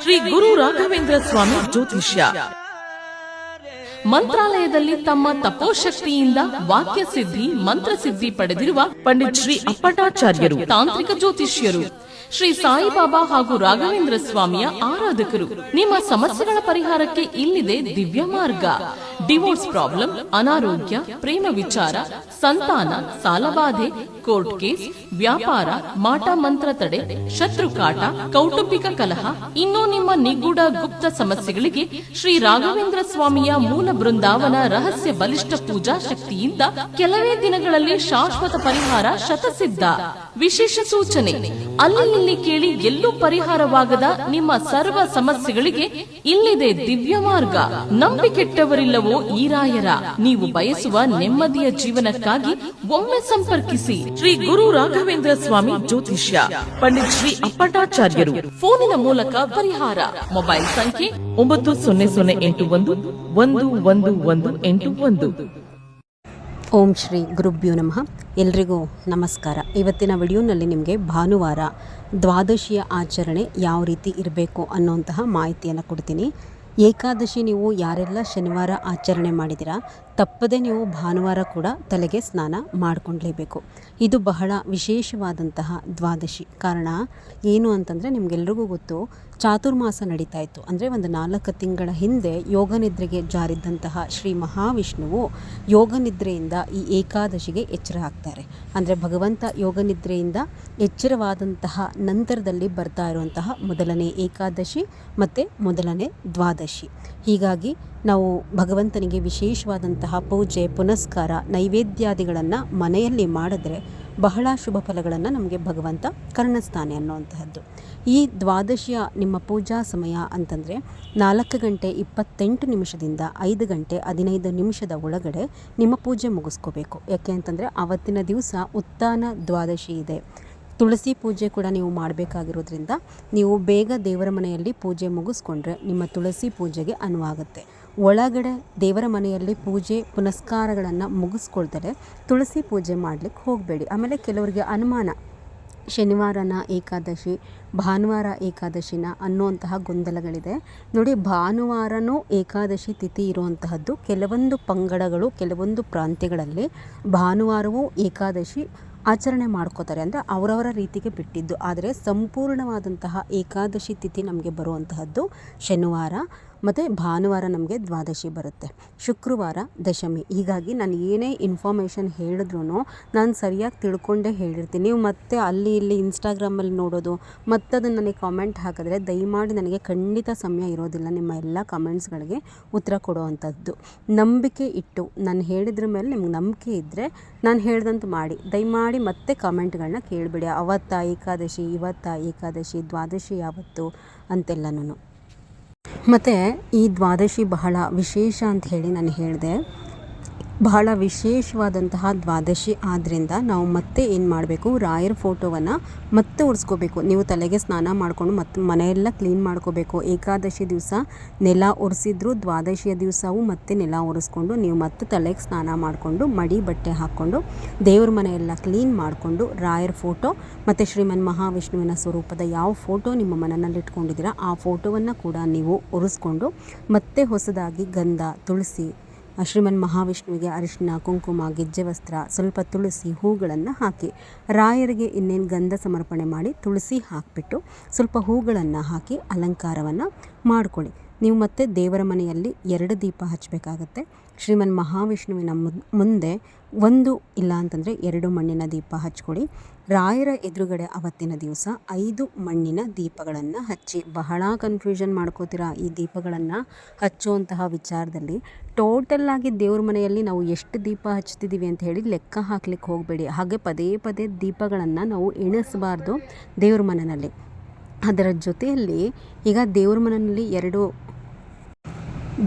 ಶ್ರೀ ಗುರು ರಾಘವೇಂದ್ರ ಸ್ವಾಮಿ ಜ್ಯೋತಿಷ್ಯ. ಮಂತ್ರಾಲಯದಲ್ಲಿ ತಮ್ಮ ತಪೋಶಕ್ತಿಯಿಂದ ವಾಕ್ಯ ಸಿದ್ಧಿ ಮಂತ್ರಸಿದ್ಧಿ ಪಡೆದಿರುವ ಪಂಡಿತ್ ಶ್ರೀ ಅಪ್ಪಟಾಚಾರ್ಯರು ತಾಂತ್ರಿಕ ಜ್ಯೋತಿಷ್ಯರು. ಶ್ರೀ ಸಾಯಿಬಾಬಾ ಹಾಗೂ ರಾಘವೇಂದ್ರ ಸ್ವಾಮಿಯ ಆರಾಧಕರು. ನಿಮ್ಮ ಸಮಸ್ಯೆಗಳ ಪರಿಹಾರಕ್ಕೆ ಇಲ್ಲಿದೆ ದಿವ್ಯ ಮಾರ್ಗ. ಡಿವೋರ್ಸ್ ಪ್ರಾಬ್ಲಮ್, ಅನಾರೋಗ್ಯ, ಪ್ರೇಮ ವಿಚಾರ, ಸಂತಾನ, ಸಾಲಬಾಧೆ, ಕೋರ್ಟ್ ಕೇಸ್, ವ್ಯಾಪಾರ, ಮಾಟ ಮಂತ್ರ ತಡೆ, ಶತ್ರುಕಾಟ, ಕೌಟುಂಬಿಕ ಕಲಹ, ಇನ್ನೂ ನಿಮ್ಮ ನಿಗೂಢ ಗುಪ್ತ ಸಮಸ್ಯೆಗಳಿಗೆ ಶ್ರೀ ರಾಘವೇಂದ್ರ ಸ್ವಾಮಿಯ ಮೂಲ ಬೃಂದಾವನ ರಹಸ್ಯ ಬಲಿಷ್ಠ ಪೂಜಾ ಶಕ್ತಿಯಿಂದ ಕೆಲವೇ ದಿನಗಳಲ್ಲಿ ಶಾಶ್ವತ ಪರಿಹಾರ ಶತಸಿದ್ಧ. ವಿಶೇಷ ಸೂಚನೆ: ಅಲ್ಲಿ ಇಲ್ಲಿ ಕೇಳಿ ಎಲ್ಲೂ ಪರಿಹಾರವಾಗದ ನಿಮ್ಮ ಸರ್ವ ಸಮಸ್ಯೆಗಳಿಗೆ ಇಲ್ಲಿದೆ ದಿವ್ಯ ಮಾರ್ಗ. ನಂಬಿಕೆಟ್ಟವರಿಲ್ಲವೋ ಈ ರಾಯರ. ನೀವು ಬಯಸುವ ನೆಮ್ಮದಿಯ ಜೀವನಕ್ಕಾಗಿ ಒಮ್ಮೆ ಸಂಪರ್ಕಿಸಿ ಶ್ರೀ ಗುರು ರಾಘವೇಂದ್ರ ಸ್ವಾಮಿ ಜ್ಯೋತಿಷ್ಯ, ಪಂಡಿತ್ ಶ್ರೀ ಅಪ್ಪಟಾಚಾರ್ಯರು. ಫೋನಿನ ಮೂಲಕ ಪರಿಹಾರ. ಮೊಬೈಲ್ ಸಂಖ್ಯೆ 9081111181. ಓಂ ಶ್ರೀ ಗುರುಭ್ಯೋ ನಮಃ. ಎಲ್ರಿಗೂ ನಮಸ್ಕಾರ. ಇವತ್ತಿನ ವಿಡಿಯೋನಲ್ಲಿ ನಿಮಗೆ ಭಾನುವಾರ ದ್ವಾದಶಿಯ ಆಚರಣೆ ಯಾವ ರೀತಿ ಇರಬೇಕು ಅನ್ನೋಂತಹ ಮಾಹಿತಿಯನ್ನು ಕೊಡ್ತೀನಿ. ಏಕಾದಶಿ ನೀವು ಯಾರೆಲ್ಲ ಶನಿವಾರ ಆಚರಣೆ ಮಾಡಿದ್ದೀರಾ, ತಪ್ಪದೆ ನೀವು ಭಾನುವಾರ ಕೂಡ ತಲೆಗೆ ಸ್ನಾನ ಮಾಡಿಕೊಳ್ಳಲೇಬೇಕು. ಇದು ಬಹಳ ವಿಶೇಷವಾದಂತಹ ದ್ವಾದಶಿ. ಕಾರಣ ಏನು ಅಂತಂದರೆ, ನಿಮಗೆಲ್ರಿಗೂ ಗೊತ್ತು, ಚಾತುರ್ಮಾಸ ನಡೀತಾ ಇತ್ತು. ಅಂದರೆ ಒಂದು 4 ತಿಂಗಳ ಹಿಂದೆ ಯೋಗನಿದ್ರೆಗೆ ಜಾರಿದ್ದಂತಹ ಶ್ರೀ ಮಹಾವಿಷ್ಣುವು ಯೋಗನಿದ್ರೆಯಿಂದ ಈ ಏಕಾದಶಿಗೆ ಎಚ್ಚರ ಆಗ್ತಾರೆ. ಅಂದರೆ ಭಗವಂತ ಯೋಗನಿದ್ರೆಯಿಂದ ಎಚ್ಚರವಾದಂತಹ ನಂತರದಲ್ಲಿ ಬರ್ತಾ ಇರುವಂತಹ ಮೊದಲನೇ ಏಕಾದಶಿ ಮತ್ತು ಮೊದಲನೇ ದ್ವಾದಶಿ. ಹೀಗಾಗಿ ನಾವು ಭಗವಂತನಿಗೆ ವಿಶೇಷವಾದಂತಹ ಪೂಜೆ ಪುನಸ್ಕಾರ ನೈವೇದ್ಯಾದಿಗಳನ್ನು ಮನೆಯಲ್ಲಿ ಮಾಡಿದ್ರೆ ಬಹಳ ಶುಭ ಫಲಗಳನ್ನು ನಮಗೆ ಭಗವಂತ ಕರುಣಿಸ್ತಾನೆ ಅನ್ನುವಂತಹದ್ದು. ಈ ದ್ವಾದಶಿಯ ನಿಮ್ಮ ಪೂಜಾ ಸಮಯ ಅಂತಂದರೆ 4:28 5 ಗಂಟೆ 15 ನಿಮಿಷದ ಒಳಗಡೆ ನಿಮ್ಮ ಪೂಜೆ ಮುಗಿಸ್ಕೋಬೇಕು. ಯಾಕೆ ಅಂತಂದರೆ ಆವತ್ತಿನ ದಿವಸ ಉತ್ಥಾನ ದ್ವಾದಶಿ ಇದೆ. ತುಳಸಿ ಪೂಜೆ ಕೂಡ ನೀವು ಮಾಡಬೇಕಾಗಿರೋದ್ರಿಂದ ನೀವು ಬೇಗ ದೇವರ ಮನೆಯಲ್ಲಿ ಪೂಜೆ ಮುಗಿಸ್ಕೊಂಡ್ರೆ ನಿಮ್ಮ ತುಳಸಿ ಪೂಜೆಗೆ ಅನುವಾಗುತ್ತೆ. ಒಳಗಡೆ ದೇವರ ಮನೆಯಲ್ಲಿ ಪೂಜೆ ಪುನಸ್ಕಾರಗಳನ್ನು ಮುಗಿಸ್ಕೊಳ್ತಾರೆ ತುಳಸಿ ಪೂಜೆ ಮಾಡಲಿಕ್ಕೆ ಹೋಗಬೇಡಿ. ಆಮೇಲೆ ಕೆಲವರಿಗೆ ಅನುಮಾನ, ಶನಿವಾರನ ಏಕಾದಶಿ ಭಾನುವಾರ ಏಕಾದಶಿನ ಅನ್ನುವಂತಹ ಗೊಂದಲಗಳಿದೆ. ನೋಡಿ, ಭಾನುವಾರನೂ ಏಕಾದಶಿ ತಿಥಿ ಇರುವಂತಹದ್ದು. ಕೆಲವೊಂದು ಪಂಗಡಗಳು ಕೆಲವೊಂದು ಪ್ರಾಂತ್ಯಗಳಲ್ಲಿ ಭಾನುವಾರವೂ ಏಕಾದಶಿ ಆಚರಣೆ ಮಾಡ್ಕೋತಾರೆ. ಅಂದರೆ ಅವರವರ ರೀತಿಗೆ ಬಿಟ್ಟಿದ್ದು. ಆದರೆ ಸಂಪೂರ್ಣವಾದಂತಹ ಏಕಾದಶಿ ತಿಥಿ ನಮಗೆ ಬರುವಂತಹದ್ದು ಶನಿವಾರ ಮತ್ತು ಭಾನುವಾರ ನಮಗೆ ದ್ವಾದಶಿ ಬರುತ್ತೆ, ಶುಕ್ರವಾರ ದಶಮಿ. ಹೀಗಾಗಿ ನಾನು ಏನೇ ಇನ್ಫಾರ್ಮೇಷನ್ ಹೇಳಿದ್ರೂ ನಾನು ಸರಿಯಾಗಿ ತಿಳ್ಕೊಂಡೇ ಹೇಳಿರ್ತೀನಿ. ನೀವು ಮತ್ತೆ ಅಲ್ಲಿ ಇಲ್ಲಿ ಇನ್ಸ್ಟಾಗ್ರಾಮಲ್ಲಿ ನೋಡೋದು ಮತ್ತು ಅದನ್ನು ನನಗೆ ಕಾಮೆಂಟ್ ಹಾಕಿದ್ರೆ ದಯಮಾಡಿ ನನಗೆ ಖಂಡಿತ ಸಮಯ ಇರೋದಿಲ್ಲ ನಿಮ್ಮ ಎಲ್ಲ ಕಮೆಂಟ್ಸ್ಗಳಿಗೆ ಉತ್ತರ ಕೊಡೋವಂಥದ್ದು. ನಂಬಿಕೆ ಇಟ್ಟು ನಾನು ಹೇಳಿದ್ರ ಮೇಲೆ ನಿಮ್ಗೆ ನಂಬಿಕೆ ಇದ್ದರೆ ನಾನು ಹೇಳ್ದಂತ ಮಾಡಿ. ದಯಮಾಡಿ ಮತ್ತೆ ಕಾಮೆಂಟ್ಗಳನ್ನ ಕೇಳಿಬಿಡಿ, ಅವತ್ತಾ ಏಕಾದಶಿ, ಇವತ್ತಾ ಏಕಾದಶಿ, ದ್ವಾದಶಿ ಯಾವತ್ತು ಅಂತೆಲ್ಲನೂ. ಮತ್ತು ಈ ದ್ವಾದಶಿ ಬಹಳ ವಿಶೇಷ ಅಂತ ಹೇಳಿ ನಾನು ಹೇಳಿದೆ. ಬಹಳ ವಿಶೇಷವಾದಂತಹ ದ್ವಾದಶಿ ಆದ್ದರಿಂದ ನಾವು ಮತ್ತೆ ಏನು ಮಾಡಬೇಕು, ರಾಯರ ಫೋಟೋವನ್ನು ಮತ್ತೆ ಒರೆಸ್ಕೋಬೇಕು. ನೀವು ತಲೆಗೆ ಸ್ನಾನ ಮಾಡಿಕೊಂಡು ಮತ್ತೆ ಮನೆಯೆಲ್ಲ ಕ್ಲೀನ್ ಮಾಡ್ಕೋಬೇಕು. ಏಕಾದಶಿ ದಿವಸ ನೆಲ ಒರೆಸಿದ್ರು ದ್ವಾದಶಿಯ ದಿವಸವೂ ಮತ್ತೆ ನೆಲ ಒರೆಸ್ಕೊಂಡು ನೀವು ಮತ್ತೆ ತಲೆಗೆ ಸ್ನಾನ ಮಾಡಿಕೊಂಡು ಮಡಿ ಬಟ್ಟೆ ಹಾಕ್ಕೊಂಡು ದೇವ್ರ ಮನೆಯೆಲ್ಲ ಕ್ಲೀನ್ ಮಾಡಿಕೊಂಡು ರಾಯರ ಫೋಟೋ ಮತ್ತು ಶ್ರೀಮನ್ ಮಹಾವಿಷ್ಣುವಿನ ಸ್ವರೂಪದ ಯಾವ ಫೋಟೋ ನಿಮ್ಮ ಮನೆಯಲ್ಲಿ ಇಟ್ಕೊಂಡಿದ್ದೀರಾ ಆ ಫೋಟೋವನ್ನು ಕೂಡ ನೀವು ಒರೆಸ್ಕೊಂಡು ಮತ್ತೆ ಹೊಸದಾಗಿ ಗಂಧ, ತುಳಸಿ, ಶ್ರೀಮನ್ ಮಹಾವಿಷ್ಣುವಿಗೆ ಅರಿಶಿನ, ಕುಂಕುಮ, ಗೆಜ್ಜೆ ವಸ್ತ್ರ, ಸ್ವಲ್ಪ ತುಳಸಿ ಹೂಗಳನ್ನು ಹಾಕಿ ರಾಯರಿಗೆ ಇನ್ನೇನು ಗಂಧ ಸಮರ್ಪಣೆ ಮಾಡಿ ತುಳಸಿ ಹಾಕಿಬಿಟ್ಟು ಸ್ವಲ್ಪ ಹೂಗಳನ್ನು ಹಾಕಿ ಅಲಂಕಾರವನ್ನು ಮಾಡಿಕೊಳ್ಳಿ. ನೀವು ಮತ್ತೆ ದೇವರ ಮನೆಯಲ್ಲಿ 2 ದೀಪ ಹಚ್ಚಬೇಕಾಗತ್ತೆ. ಶ್ರೀಮನ್ ಮಹಾವಿಷ್ಣುವಿನ ಮುಂದೆ 1 ಇಲ್ಲ ಅಂತಂದರೆ 2 ಮಣ್ಣಿನ ದೀಪ ಹಚ್ಕೊಳ್ಳಿ. ರಾಯರ ಎದುರುಗಡೆ ಅವತ್ತಿನ ದಿವಸ 5 ಮಣ್ಣಿನ ದೀಪಗಳನ್ನು ಹಚ್ಚಿ. ಬಹಳ ಕನ್ಫ್ಯೂಷನ್ ಮಾಡ್ಕೋತೀರಾ ಈ ದೀಪಗಳನ್ನು ಹಚ್ಚುವಂತಹ ವಿಚಾರದಲ್ಲಿ. ಟೋಟಲ್ಲಾಗಿ ದೇವ್ರ ಮನೆಯಲ್ಲಿ ನಾವು ಎಷ್ಟು ದೀಪ ಹಚ್ತಿದ್ದೀವಿ ಅಂತ ಹೇಳಿ ಲೆಕ್ಕ ಹಾಕ್ಲಿಕ್ಕೆ ಹೋಗಬೇಡಿ. ಹಾಗೆ ಪದೇ ಪದೇ ದೀಪಗಳನ್ನು ನಾವು ಎಣಿಸಬಾರ್ದು ದೇವ್ರ ಮನೆಯಲ್ಲಿ. ಅದರ ಜೊತೆಯಲ್ಲಿ ಈಗ ದೇವ್ರ ಮನೆಯಲ್ಲಿ 2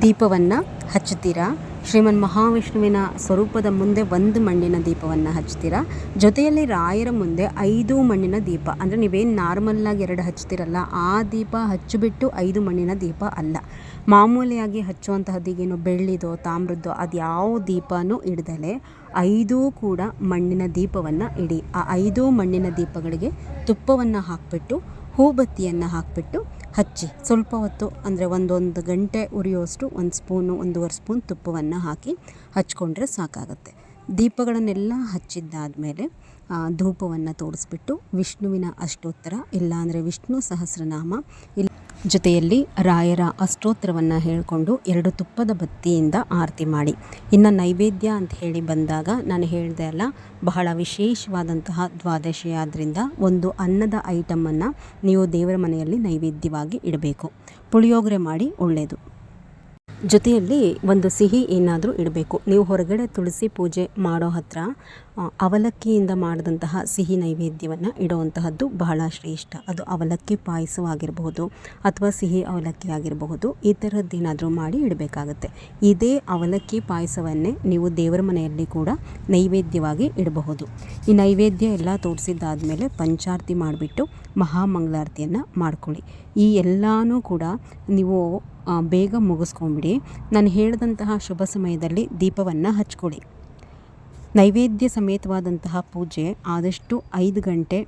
ದೀಪವನ್ನು ಹಚ್ಚುತ್ತೀರಾ. ಶ್ರೀಮನ್ ಮಹಾವಿಷ್ಣುವಿನ ಸ್ವರೂಪದ ಮುಂದೆ 1 ಮಣ್ಣಿನ ದೀಪವನ್ನು ಹಚ್ತೀರಾ. ಜೊತೆಯಲ್ಲಿ ರಾಯರ ಮುಂದೆ 5 ಮಣ್ಣಿನ ದೀಪ. ಅಂದರೆ ನೀವೇನು ನಾರ್ಮಲ್ಲಾಗಿ 2 ಹಚ್ತೀರಲ್ಲ ಆ ದೀಪ ಹಚ್ಚಿಬಿಟ್ಟು 5 ಮಣ್ಣಿನ ದೀಪ ಅಲ್ಲ. ಮಾಮೂಲಿಯಾಗಿ ಹಚ್ಚುವಂತಹದ್ದೀಗೇನು ಬೆಳ್ಳಿದೋ ತಾಮ್ರದ್ದೋ ಅದು ಯಾವ ದೀಪನೂ ಇಡ್ದಲೆ 5 ಕೂಡ ಮಣ್ಣಿನ ದೀಪವನ್ನು ಇಡಿ. ಆ 5 ಮಣ್ಣಿನ ದೀಪಗಳಿಗೆ ತುಪ್ಪವನ್ನು ಹಾಕಿಬಿಟ್ಟು ಹೂಬತ್ತಿಯನ್ನು ಹಾಕಿಬಿಟ್ಟು ಹಚ್ಚಿ ಸ್ವಲ್ಪ ಹೊತ್ತು ಅಂದರೆ ಒಂದು ಗಂಟೆ ಉರಿಯುವಷ್ಟು 1 ಸ್ಪೂನು 1.5 ಸ್ಪೂನ್ ತುಪ್ಪವನ್ನು ಹಾಕಿ ಹಚ್ಕೊಂಡ್ರೆ ಸಾಕಾಗುತ್ತೆ. ದೀಪಗಳನ್ನೆಲ್ಲ ಹಚ್ಚಿದ್ದಾದಮೇಲೆ ಧೂಪವನ್ನು ತೋರಿಸ್ಬಿಟ್ಟು ವಿಷ್ಣುವಿನ ಅಷ್ಟೋತ್ತರ ಇಲ್ಲಾಂದರೆ ವಿಷ್ಣು ಸಹಸ್ರನಾಮ ಜೊತೆಯಲ್ಲಿ ರಾಯರ ಅಷ್ಟೋತ್ತರವನ್ನು ಹೇಳಿಕೊಂಡು 2 ತುಪ್ಪದ ಬತ್ತಿಯಿಂದ ಆರತಿ ಮಾಡಿ. ಇನ್ನು ನೈವೇದ್ಯ ಅಂತ ಹೇಳಿ ಬಂದಾಗ ನಾನು ಹೇಳಿದೆ ಅಲ್ಲ, ಬಹಳ ವಿಶೇಷವಾದಂತಹ ದ್ವಾದಶಿ ಆದ್ದರಿಂದ ಒಂದು ಅನ್ನದ ಐಟಮನ್ನು ನೀವು ದೇವರ ಮನೆಯಲ್ಲಿ ನೈವೇದ್ಯವಾಗಿ ಇಡಬೇಕು. ಪುಳಿಯೋಗರೆ ಮಾಡಿ ಒಳ್ಳೆಯದು. ಜೊತೆಯಲ್ಲಿ ಒಂದು ಸಿಹಿ ಏನಾದರೂ ಇಡಬೇಕು. ನೀವು ಹೊರಗಡೆ ತುಳಸಿ ಪೂಜೆ ಮಾಡೋ ಹತ್ರ ಅವಲಕ್ಕಿಯಿಂದ ಮಾಡಿದಂತಹ ಸಿಹಿ ನೈವೇದ್ಯವನ್ನು ಇಡುವಂತಹದ್ದು ಬಹಳ ಶ್ರೇಷ್ಠ. ಅದು ಅವಲಕ್ಕಿ ಪಾಯಸವಾಗಿರಬಹುದು ಅಥವಾ ಸಿಹಿ ಅವಲಕ್ಕಿ ಆಗಿರಬಹುದು. ಈ ಥರದ್ದೇನಾದರೂ ಮಾಡಿ ಇಡಬೇಕಾಗತ್ತೆ. ಇದೇ ಅವಲಕ್ಕಿ ಪಾಯಸವನ್ನೇ ನೀವು ದೇವರ ಮನೆಯಲ್ಲಿ ಕೂಡ ನೈವೇದ್ಯವಾಗಿ ಇಡಬಹುದು. ಈ ನೈವೇದ್ಯ ಎಲ್ಲ ತೋರಿಸಿದ್ದಾದಮೇಲೆ ಪಂಚಾರತಿ ಮಾಡಿಬಿಟ್ಟು ಮಹಾಮಂಗಳಾರತಿಯನ್ನು ಮಾಡ್ಕೊಳ್ಳಿ. ಈ ಎಲ್ಲನೂ ಕೂಡ ನೀವು ಬೇಗ ಮುಗಿಸ್ಕೊಂಬಿಡಿ. ನಾನು ಹೇಳಿದಂತಹ ಶುಭ ಸಮಯದಲ್ಲಿ ದೀಪವನ್ನು ಹಚ್ಕೊಳ್ಳಿ. ನೈವೇದ್ಯ ಸಮೇತವಾದಂತಹ ಪೂಜೆ ಆದಷ್ಟು 5 ಗಂಟೆ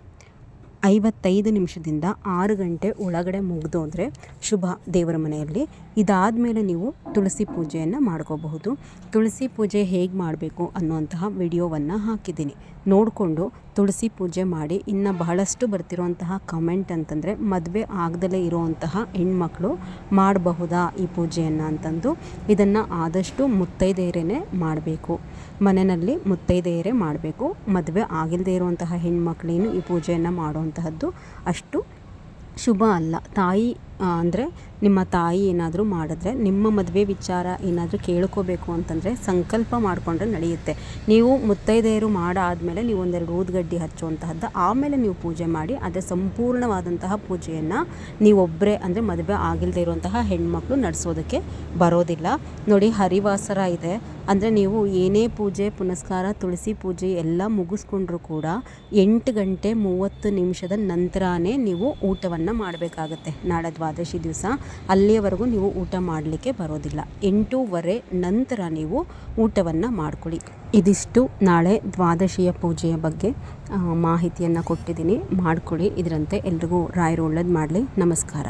55 ನಿಮಿಷದಿಂದ 6 ಗಂಟೆ ಒಳಗಡೆ ಮುಗಿದೋದ್ರೆ ಶುಭ ದೇವರ ಮನೆಯಲ್ಲಿ. ಇದಾದಮೇಲೆ ನೀವು ತುಳಸಿ ಪೂಜೆಯನ್ನು ಮಾಡ್ಕೋಬಹುದು. ತುಳಸಿ ಪೂಜೆ ಹೇಗೆ ಮಾಡಬೇಕು ಅನ್ನುವಂತಹ ವಿಡಿಯೋವನ್ನು ಹಾಕಿದ್ದೀನಿ, ನೋಡಿಕೊಂಡು ತುಳಸಿ ಪೂಜೆ ಮಾಡಿ. ಇನ್ನು ಬಹಳಷ್ಟು ಬರ್ತಿರೋಂತಹ ಕಮೆಂಟ್ ಅಂತಂದರೆ ಮದುವೆ ಆಗದಲೇ ಇರೋವಂತಹ ಹೆಣ್ಮಕ್ಳು ಮಾಡಬಹುದಾ ಈ ಪೂಜೆಯನ್ನು ಅಂತಂದು. ಇದನ್ನು ಆದಷ್ಟು ಮುತ್ತೈದೆಯರೇ ಮಾಡಬೇಕು, ಮನೆಯಲ್ಲಿ ಮುತ್ತೈದೆಯರೇ ಮಾಡಬೇಕು. ಮದುವೆ ಆಗಿಲ್ಲದೆ ಇರುವಂತಹ ಹೆಣ್ಮಕ್ಳೇನು ಈ ಪೂಜೆಯನ್ನು ಮಾಡುವಂತಹದ್ದು ಅಷ್ಟು ಶುಭ ಅಲ್ಲ. ತಾಯಿ ಅಂದರೆ ನಿಮ್ಮ ತಾಯಿ ಏನಾದರೂ ಮಾಡಿದ್ರೆ, ನಿಮ್ಮ ಮದುವೆ ವಿಚಾರ ಏನಾದರೂ ಕೇಳ್ಕೋಬೇಕು ಅಂತಂದರೆ ಸಂಕಲ್ಪ ಮಾಡಿಕೊಂಡ್ರೆ ನಡೆಯುತ್ತೆ. ನೀವು ಮುತ್ತೈದೆಯರು ಮಾಡಾದಮೇಲೆ ನೀವು ಒಂದೆರಡು ಊದುಗಡ್ಡಿ ಹಚ್ಚುವಂತಹದ್ದು, ಆಮೇಲೆ ನೀವು ಪೂಜೆ ಮಾಡಿ. ಅದೇ ಸಂಪೂರ್ಣವಾದಂತಹ ಪೂಜೆಯನ್ನು ನೀವೊಬ್ಬರೇ ಅಂದರೆ ಮದುವೆ ಆಗಿಲ್ಲದೆ ಇರುವಂತಹ ಹೆಣ್ಮಕ್ಳು ನಡೆಸೋದಕ್ಕೆ ಬರೋದಿಲ್ಲ. ನೋಡಿ, ಹರಿವಾಸರ ಇದೆ ಅಂದರೆ ನೀವು ಏನೇ ಪೂಜೆ ಪುನಸ್ಕಾರ ತುಳಸಿ ಪೂಜೆ ಎಲ್ಲ ಮುಗಿಸ್ಕೊಂಡ್ರೂ ಕೂಡ 8 ಗಂಟೆ 30 ನಿಮಿಷದ ನಂತರನೇ ನೀವು ಊಟವನ್ನು ಮಾಡಬೇಕಾಗತ್ತೆ. ನಾಳೆ ದ್ವಾದಶಿ ದಿವಸ ಅಲ್ಲಿಯವರೆಗೂ ನೀವು ಊಟ ಮಾಡಲಿಕ್ಕೆ ಬರೋದಿಲ್ಲ. 8:15 ನಂತರ ನೀವು ಊಟವನ್ನು ಮಾಡ್ಕೊಳ್ಳಿ. ಇದಿಷ್ಟು ನಾಳೆ ದ್ವಾದಶಿಯ ಪೂಜೆಯ ಬಗ್ಗೆ ಮಾಹಿತಿಯನ್ನು ಕೊಟ್ಟಿದ್ದೀನಿ. ಮಾಡ್ಕೊಳ್ಳಿ. ಇದರಂತೆ ಎಲ್ರಿಗೂ ರಾಯರು ಒಳ್ಳೇದು ಮಾಡಲಿ. ನಮಸ್ಕಾರ.